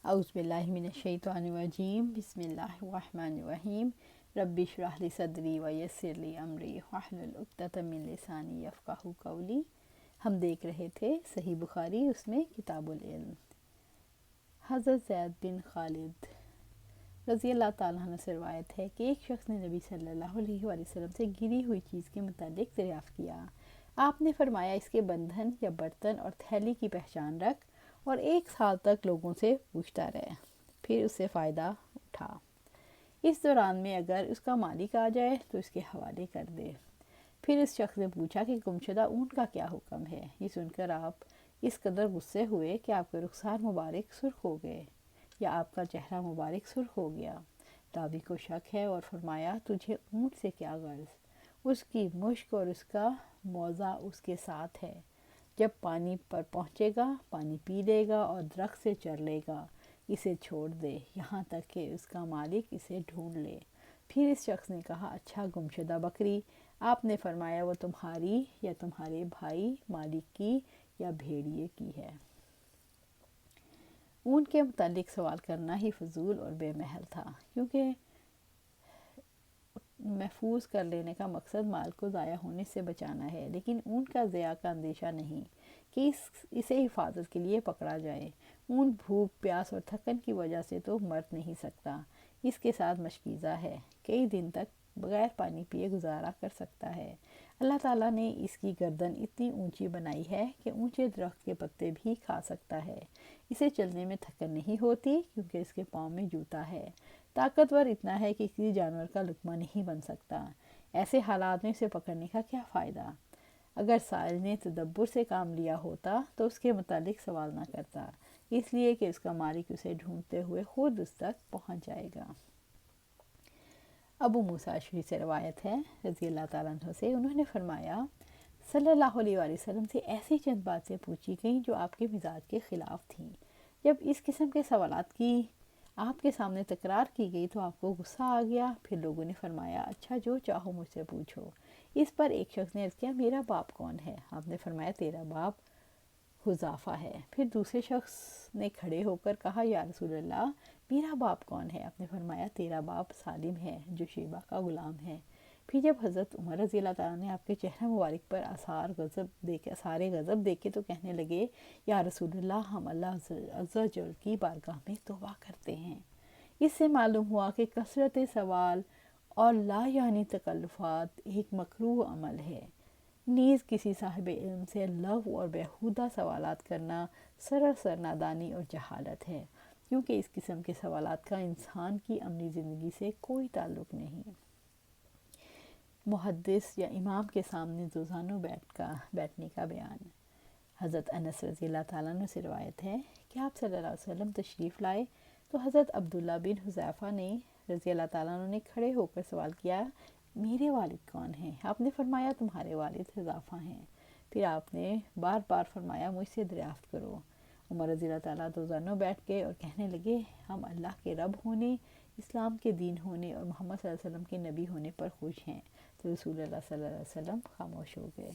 اعوذ باللہ من الشیطان الرجیم بسم اللہ الرحمن الرحیم رب اشرح لی صدری ویسر لی امری واحلل عقدۃ من لسانی یفقہوا قولی۔ ہم دیکھ رہے تھے صحیح بخاری، اس میں کتاب العلم۔ حضرت زید بن خالد رضی اللہ تعالیٰ عنہ سے روایت ہے کہ ایک شخص نے نبی صلی اللہ علیہ وآلہ وسلم سے گری ہوئی چیز کے متعلق دریافت کیا۔ آپ نے فرمایا اس کے بندھن یا برتن اور تھیلی کی پہچان رکھ اور 1 سال تک لوگوں سے پوچھتا رہے، پھر اس سے فائدہ اٹھا۔ اس دوران میں اگر اس کا مالک آ جائے تو اس کے حوالے کر دے۔ پھر اس شخص نے پوچھا کہ گمشدہ اونٹ کا کیا حکم ہے؟ یہ سن کر آپ اس قدر غصے ہوئے کہ آپ کے رخسار مبارک سرخ ہو گئے یا آپ کا چہرہ مبارک سرخ ہو گیا۔ راوی کو شک ہے اور فرمایا تجھے اونٹ سے کیا غرض؟ اس کی مشک اور اس کا موضع اس کے ساتھ ہے۔ جب پانی پر پہنچے گا پانی پی لے گا اور درخت سے چر لے گا، اسے چھوڑ دے یہاں تک کہ اس کا مالک اسے ڈھونڈ لے۔ پھر اس شخص نے کہا اچھا گمشدہ بکری؟ آپ نے فرمایا وہ تمہاری یا تمہارے بھائی مالک کی یا بھیڑیے کی ہے۔ اونٹ کے متعلق سوال کرنا ہی فضول اور بے محل تھا، کیونکہ محفوظ کر لینے کا مقصد مال کو ضائع ہونے سے بچانا ہے، لیکن اونٹ کا ضیاع کا اندیشہ نہیں کہ اسے حفاظت کے لیے پکڑا جائے۔ اونٹ بھوک، پیاس اور تھکن کی وجہ سے تو مر نہیں سکتا، اس کے ساتھ مشکیزہ ہے، کئی دن تک بغیر پانی پیے گزارا کر سکتا ہے۔ اللہ تعالیٰ نے اس کی گردن اتنی اونچی بنائی ہے کہ اونچے درخت کے پتے بھی کھا سکتا ہے۔ اسے چلنے میں تھکن نہیں ہوتی کیونکہ اس کے پاؤں میں جوتا ہے۔ طاقتور اتنا ہے کہ کسی جانور کا لقمہ نہیں بن سکتا۔ ایسے حالات میں اسے پکڑنے کا کیا فائدہ؟ اگر سائل نے تدبر سے کام لیا ہوتا تو اس کے متعلق سوال نہ کرتا، اس لیے کہ اس کا مالک اسے ڈھونڈتے ہوئے خود اس تک پہنچ جائے گا۔ ابو موسیٰ اشعری سے روایت ہے رضی اللہ تعالیٰ عنہ سے، انہوں نے فرمایا صلی اللہ علیہ وآلہ وسلم سے ایسی چند باتیں پوچھی گئیں جو آپ کے مزاج کے خلاف تھیں۔ جب اس قسم کے سوالات کی آپ کے سامنے تکرار کی گئی تو آپ کو غصہ آ گیا۔ پھر لوگوں نے فرمایا اچھا جو چاہو مجھ سے پوچھو۔ اس پر ایک شخص نے عرض کیا میرا باپ کون ہے؟ آپ نے فرمایا تیرا باپ حذافہ ہے۔ پھر دوسرے شخص نے کھڑے ہو کر کہا یا رسول اللہ میرا باپ کون ہے؟ آپ نے فرمایا تیرا باپ سالم ہے جو شیبہ کا غلام ہے۔ پھر جب حضرت عمر رضی اللہ تعالیٰ نے آپ کے چہرہ مبارک پر آثار غضب دیکھے تو کہنے لگے یا رسول اللہ ہم اللہ عز و جل کی بارگاہ میں توبہ کرتے ہیں۔ اس سے معلوم ہوا کہ کثرت سوال اور لا یعنی تکلفات ایک مکروہ عمل ہے۔ نیز کسی صاحب علم سے لغو اور بیہودہ سوالات کرنا سراسر نادانی اور جہالت ہے، کیونکہ اس قسم کے سوالات کا انسان کی عملی زندگی سے کوئی تعلق نہیں۔ محدث یا امام کے سامنے دوزانوں بیٹھنے کا بیان۔ حضرت انس رضی اللہ تعالیٰ عنہ سے روایت ہے کہ آپ صلی اللہ علیہ وسلم تشریف لائے تو حضرت عبداللہ بن حذیفہ نے رضی اللہ تعالیٰ عنہ نے کھڑے ہو کر سوال کیا میرے والد کون ہیں؟ آپ نے فرمایا تمہارے والد حذیفہ ہیں۔ پھر آپ نے بار بار فرمایا مجھ سے دریافت کرو۔ عمر رضی اللہ تعالیٰ دوزانوں بیٹھ گئے اور کہنے لگے ہم اللہ کے رب ہونے، اسلام کے دین ہونے اور محمد صلی اللہ علیہ وسلم کے نبی ہونے پر خوش ہیں۔ تو رسول اللہ صلی اللہ علیہ وسلم خاموش ہو گئے۔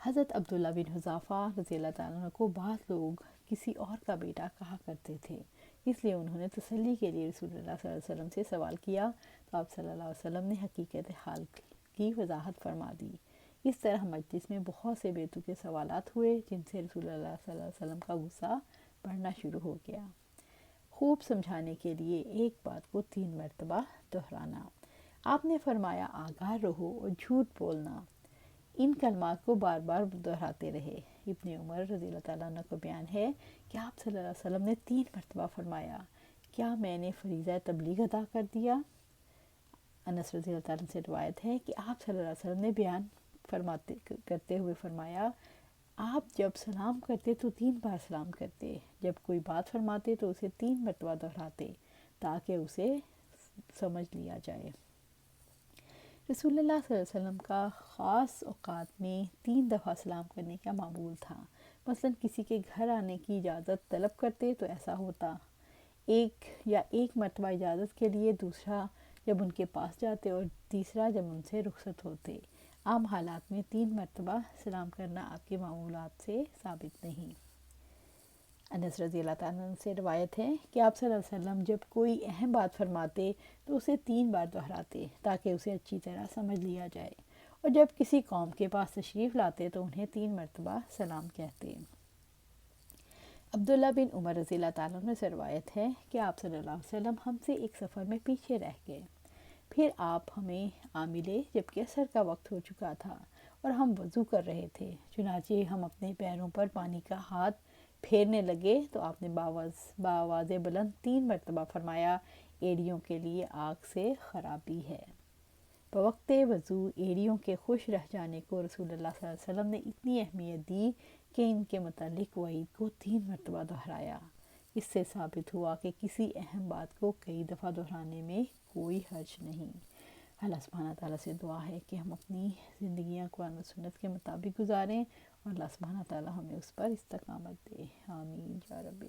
حضرت عبداللہ بن حذیفہ رضی اللہ تعالیٰ عنہ کو بعض لوگ کسی اور کا بیٹا کہا کرتے تھے، اس لیے انہوں نے تسلی کے لیے رسول اللہ صلی اللہ علیہ وسلم سے سوال کیا تو آپ صلی اللہ علیہ وسلم نے حقیقت حال کی وضاحت فرما دی۔ اس طرح مجلس میں بہت سے بیتوکے سوالات ہوئے جن سے رسول اللہ صلی اللہ علیہ وسلم کا غصہ بڑھنا شروع ہو گیا۔ خوب سمجھانے کے لیے ایک بات کو 3 مرتبہ دہرانا۔ آپ نے فرمایا آگاہ رہو اور جھوٹ بولنا۔ ان کلمات کو بار بار دہراتے رہے۔ ابن عمر رضی اللہ تعالیٰ عنہ کو بیان ہے کہ آپ صلی اللہ علیہ وسلم نے 3 مرتبہ فرمایا کیا میں نے فریضہ تبلیغ ادا کر دیا؟ انس رضی اللہ تعالیٰ عنہ سے روایت ہے کہ آپ صلی اللہ علیہ وسلم نے بیان کرتے ہوئے فرمایا آپ جب سلام کرتے تو 3 بار سلام کرتے، جب کوئی بات فرماتے تو اسے 3 مرتبہ دہراتے تاکہ اسے سمجھ لیا جائے۔ رسول اللہ صلی اللہ علیہ وسلم کا خاص اوقات میں 3 دفعہ سلام کرنے کا معمول تھا۔ مثلا کسی کے گھر آنے کی اجازت طلب کرتے تو ایسا ہوتا، ایک مرتبہ اجازت کے لیے، دوسرا جب ان کے پاس جاتے اور تیسرا جب ان سے رخصت ہوتے۔ عام حالات میں 3 مرتبہ سلام کرنا آپ کے معمولات سے ثابت نہیں۔ انس رضی اللہ تعالیٰ عنہ سے روایت ہے کہ آپ صلی اللہ علیہ وسلم جب کوئی اہم بات فرماتے تو اسے 3 بار دہراتے تاکہ اسے اچھی طرح سمجھ لیا جائے، اور جب کسی قوم کے پاس تشریف لاتے تو انہیں 3 مرتبہ سلام کہتے۔ عبداللہ بن عمر رضی اللہ تعالیٰ عنہ سے روایت ہے کہ آپ صلی اللہ علیہ وسلم ہم سے ایک سفر میں پیچھے رہ گئے، پھر آپ ہمیں آ ملے جبکہ عصر کا وقت ہو چکا تھا اور ہم وضو کر رہے تھے، چنانچہ ہم اپنے پیروں پر پانی کا ہاتھ پھیرنے لگے تو آپ نے بآواز بلند 3 مرتبہ فرمایا، ایڑیوں کے لیے آگ سے خرابی ہے۔ بوقت وضو ایڑیوں کے خوش رہ جانے کو رسول اللہ صلی اللہ علیہ وسلم نے اتنی اہمیت دی کہ ان کے متعلق وعید کو 3 مرتبہ دہرایا۔ اس سے ثابت ہوا کہ کسی اہم بات کو کئی دفعہ دہرانے میں کوئی حرج نہیں۔ اللہ سبحانہ تعالیٰ سے دعا ہے کہ ہم اپنی زندگیاں قرآن و سنت کے مطابق گزاریں اور اللہ سبحانہ تعالیٰ ہمیں اس پر استقامت دے۔ آمین یا رب۔